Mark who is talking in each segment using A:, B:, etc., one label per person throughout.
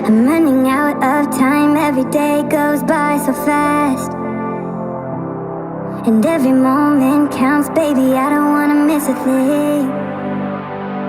A: I'm running out of time, every day goes by so fast. And every moment counts, baby, I don't wanna miss a thing.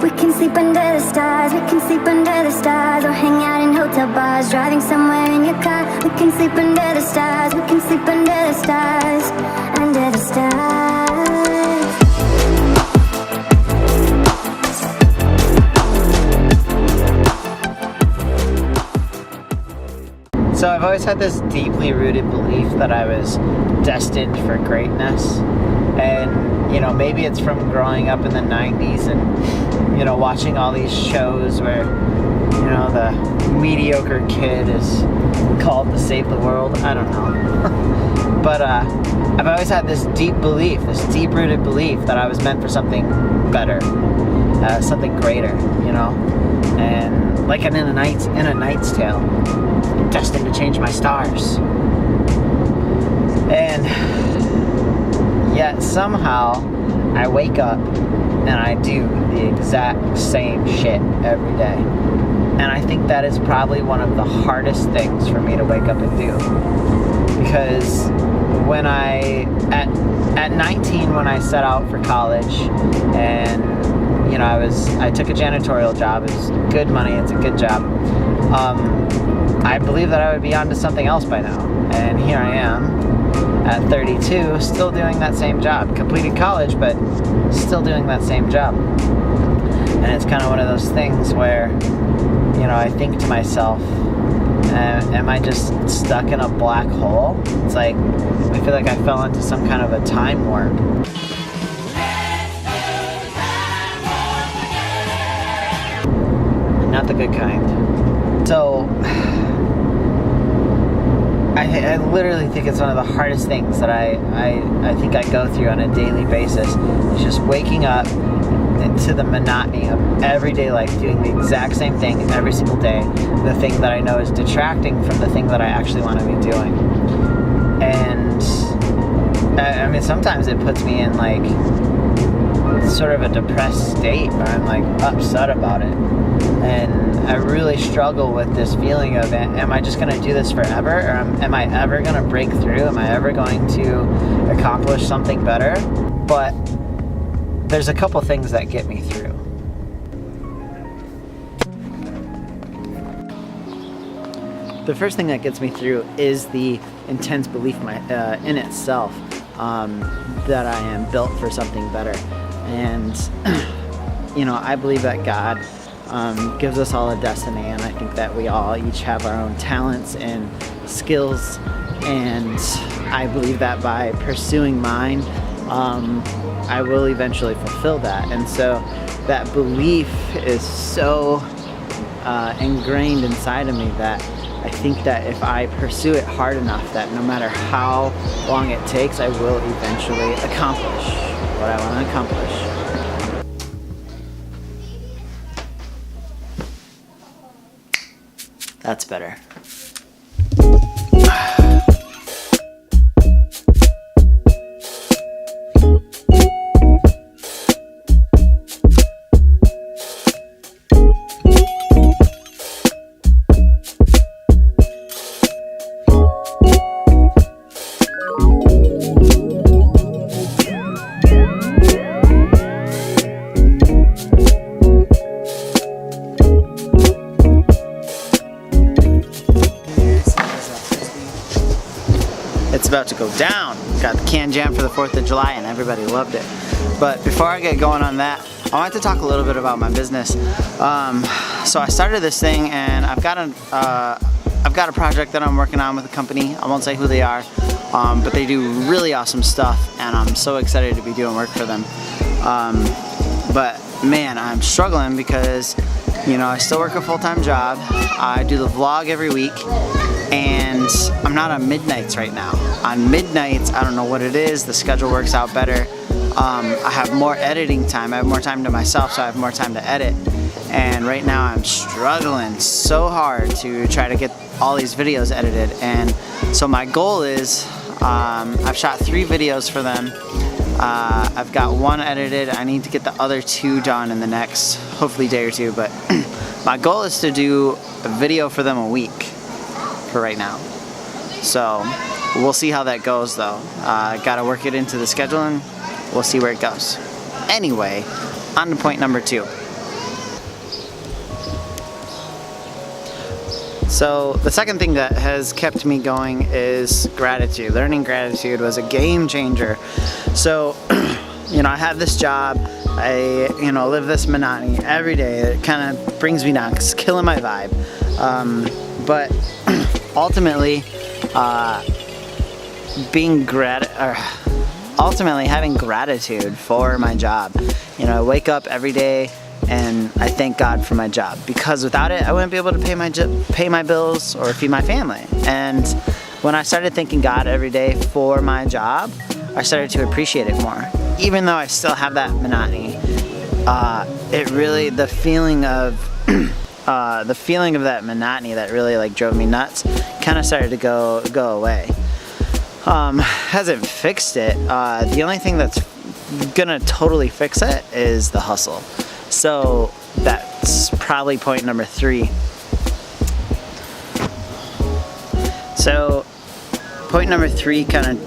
A: We can sleep under the stars, we can sleep under the stars, or hang out in hotel bars, driving somewhere in your car. We can sleep under the stars, we can sleep under the stars, under the stars.
B: So I've always had this deeply rooted belief that I was destined for greatness. And, you know, maybe it's from growing up in the 90s and, you know, watching all these shows where, you know, the mediocre kid is called to save the world. I don't know. But I've always had this deep belief, this deep-rooted belief that I was meant for something better, something greater, you know? And like in a Knight's Tale, destined to change my stars. And yet somehow I wake up and I do the exact same shit every day. And I think that is probably one of the hardest things for me to wake up and do. Because when at 19, when I set out for college, and you know, I took a janitorial job. It was good money. It's a good job. I believe that I would be onto something else by now. And here I am at 32, still doing that same job. Completed college, but still doing that same job. And it's kind of one of those things where, you know, I think to myself, am I just stuck in a black hole? It's like, I feel like I fell into some kind of a time warp. Not the good kind. So, I literally think it's one of the hardest things that I think I go through on a daily basis. It's just waking up into the monotony of everyday life, doing the exact same thing every single day, the thing that I know is detracting from the thing that I actually want to be doing. And I mean, sometimes it puts me in like sort of a depressed state where I'm like upset about it. And I really struggle with this feeling of, am I just going to do this forever? Or am I ever going to break through? Am I ever going to accomplish something better? But there's a couple things that get me through. The first thing that gets me through is the intense belief in itself that I am built for something better. And, you know, I believe that God gives us all a destiny, and I think that we all each have our own talents and skills, and I believe that by pursuing mine, I will eventually fulfill that. And so that belief is so ingrained inside of me that I think that if I pursue it hard enough, that no matter how long it takes, I will eventually accomplish what I want to accomplish. That's better. It's about to go down. Got the can jam for the 4th of July and everybody loved it. But before I get going on that, I wanted to talk a little bit about my business. So I started this thing and I've got I've got a project that I'm working on with a company. I won't say who they are, but they do really awesome stuff, and I'm so excited to be doing work for them. But man, I'm struggling because, you know, I still work a full-time job. I do the vlog every week, and I'm not on midnights right now. On midnights, I don't know what it is, the schedule works out better. I have more editing time, I have more time to myself, so I have more time to edit. And right now I'm struggling so hard to try to get all these videos edited. And so my goal is, I've shot 3 videos for them. I've got 1 edited. I need to get the other 2 done in the next, hopefully, day or 2. But my goal is to do a video for them a week for right now. So we'll see how that goes, though. Gotta work it into the scheduling. We'll see where it goes. Anyway, on to point number 2. So the second thing that has kept me going is gratitude. Learning gratitude was a game changer. So, you know, I have this job, I, you know, live this monotony every day. It kind of brings me down, it's killing my vibe. But ultimately, ultimately having gratitude for my job. You know, I wake up every day and I thank God for my job, because without it, I wouldn't be able to pay my bills or feed my family. And when I started thanking God every day for my job, I started to appreciate it more. Even though I still have that monotony, it really, the feeling of that monotony that really like drove me nuts kind of started to go away. Hasn't fixed it. The only thing that's gonna totally fix it is the hustle. So that's probably point number 3. So point number 3 kind of,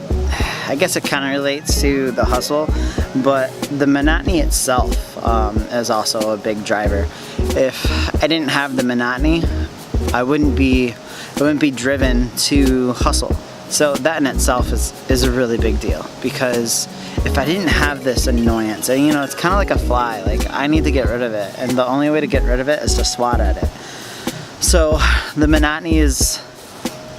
B: I guess it kind of relates to the hustle, but the monotony itself is also a big driver. If I didn't have the monotony, I wouldn't be driven to hustle. So that in itself is a really big deal, because if I didn't have this annoyance, and you know, it's kind of like a fly, like I need to get rid of it, and the only way to get rid of it is to swat at it. So the monotony is,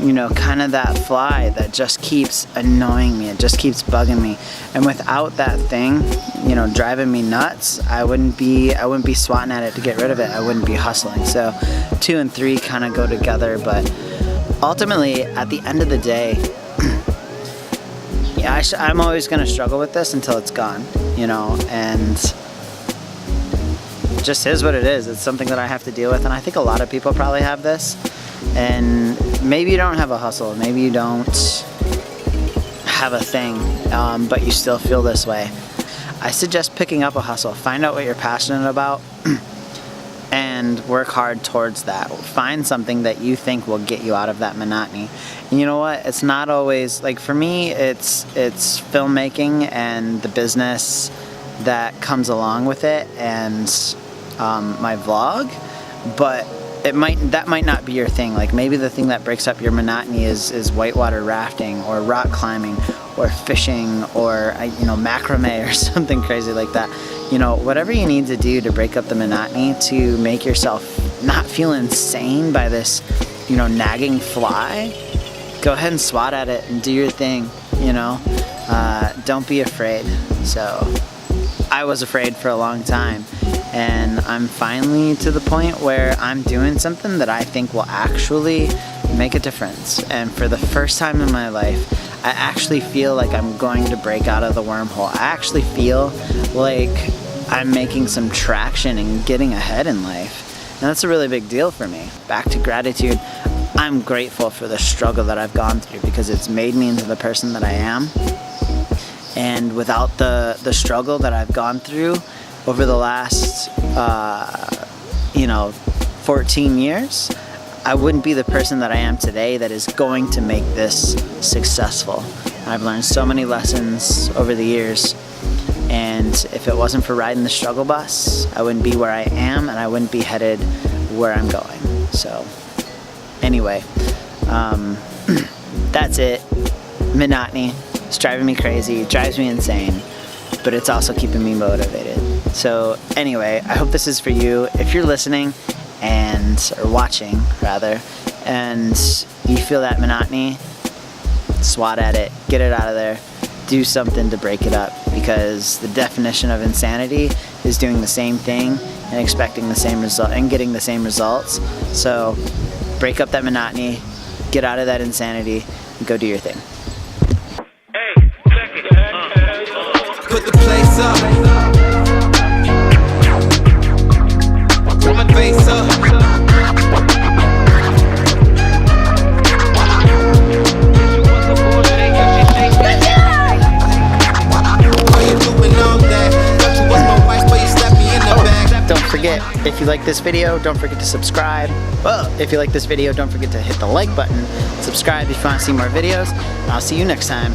B: you know, kind of that fly that just keeps annoying me, it just keeps bugging me, and without that thing, you know, driving me nuts, I wouldn't be swatting at it to get rid of it, I wouldn't be hustling. So 2 and 3 kind of go together, but ultimately, at the end of the day, yeah, I'm always going to struggle with this until it's gone, you know, and it just is what it is. It's something that I have to deal with, and I think a lot of people probably have this. And maybe you don't have a hustle, maybe you don't have a thing, but you still feel this way. I suggest picking up a hustle. Find out what you're passionate about and work hard towards that. Find something that you think will get you out of that monotony. And you know what? It's not always, like for me, it's filmmaking and the business that comes along with it, and my vlog, but that might not be your thing. Like maybe the thing that breaks up your monotony is whitewater rafting or rock climbing or fishing or you know, macrame or something crazy like that. You know, whatever you need to do to break up the monotony to make yourself not feel insane by this, you know, nagging fly, go ahead and swat at it and do your thing, you know. Don't be afraid. So I was afraid for a long time, and I'm finally to the point where I'm doing something that I think will actually make a difference. And for the first time in my life, I actually feel like I'm going to break out of the wormhole. I actually feel like I'm making some traction and getting ahead in life. And that's a really big deal for me. Back to gratitude. I'm grateful for the struggle that I've gone through, because it's made me into the person that I am. And without the struggle that I've gone through over the last, 14 years, I wouldn't be the person that I am today that is going to make this successful. I've learned so many lessons over the years, and if it wasn't for riding the struggle bus, I wouldn't be where I am, and I wouldn't be headed where I'm going. So anyway, that's it. Monotony. It's driving me crazy, it drives me insane, but it's also keeping me motivated. So anyway, I hope this is for you. If you're listening or watching rather, and you feel that monotony, swat at it, get it out of there, do something to break it up, because the definition of insanity is doing the same thing and expecting the same result and getting the same results. So break up that monotony, get out of that insanity, and go do your thing.
C: Put the place up. Put my face up.
B: Don't forget, if you like this video, don't forget to subscribe. If you like this video, don't forget to hit the like button. Subscribe if you want to see more videos. I'll see you next time.